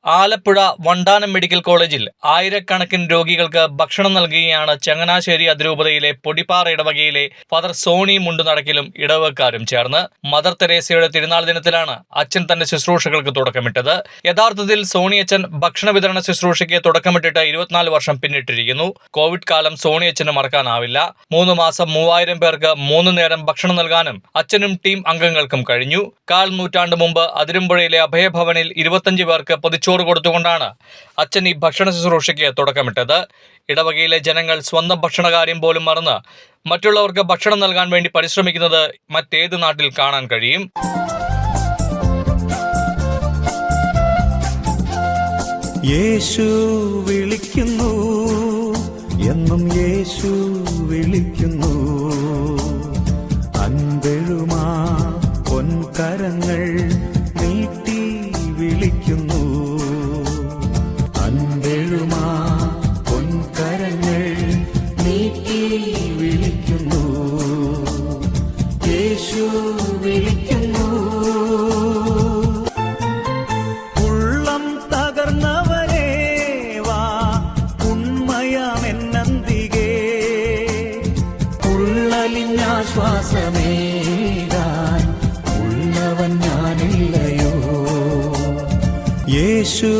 Alappuzha Vandanam medical കോളേജിൽ ആയിരക്കണക്കിന് രോഗികൾക്ക് ഭക്ഷണം നൽകുകയാണ് ചങ്ങനാശ്ശേരി അതിരൂപതയിലെ പൊടിപ്പാറ ഇടവകയിലെ ഫാദർ സോണി മുണ്ടുനടക്കിലും ഇടവകക്കാരും ചേർന്ന്. മദർ തെരേസയുടെ തിരുനാൾ ദിനത്തിലാണ് അച്ഛൻ തന്റെ ശുശ്രൂഷകൾക്ക് തുടക്കമിട്ടത്. യഥാർത്ഥത്തിൽ സോണി അച്ഛൻ ഭക്ഷണ വിതരണ ശുശ്രൂഷയ്ക്ക് തുടക്കമിട്ടിട്ട് 24 വർഷം പിന്നിട്ടിരിക്കുന്നു. കോവിഡ് കാലം സോണി അച്ഛന് മറക്കാനാവില്ല. 3 മാസം 3000 പേർക്ക് 3 നേരം ഭക്ഷണം നൽകാനും അച്ഛനും ടീം അംഗങ്ങൾക്കും കഴിഞ്ഞു. 1/4 നൂറ്റാണ്ട് മുമ്പ് അതിരമ്പുഴയിലെ അഭയഭവനിൽ 25 പേർക്ക് പൊതിച്ചോറ് കൊടുത്തുകൊണ്ടാണ് അച്ഛൻ ഈ ഭക്ഷണ ശുശ്രൂഷയ്ക്ക് തുടക്കമിട്ടത്. ഇടവകയിലെ ജനങ്ങൾ സ്വന്തം ഭക്ഷണകാര്യം പോലും മറന്ന് മറ്റുള്ളവർക്ക് ഭക്ഷണം നൽകാൻ വേണ്ടി പരിശ്രമിക്കുന്നത് മറ്റേത് നാട്ടിൽ കാണാൻ കഴിയും? യേശു വിളിക്കുന്നു, എന്നും യേശു വിളിക്കുന്നു. അൻപെഴുമാ പൊൻകരങ്ങൾ നീട്ടി വിളിക്കുന്നു. അൻപെഴുമാ പൊൻകരങ്ങൾ നീട്ടി വിളിക്കുന്നു. യേശു വിളിക്കുന്നു. ഉള്ളം തകർന്നവരേ വാ, ഉണ്മയാമെന്നന്തികേ ഉള്ളലിഞ്ഞാശ്വാസമേകാൻ ഉള്ളവൻ ഞാനില്ലയോ? യേശു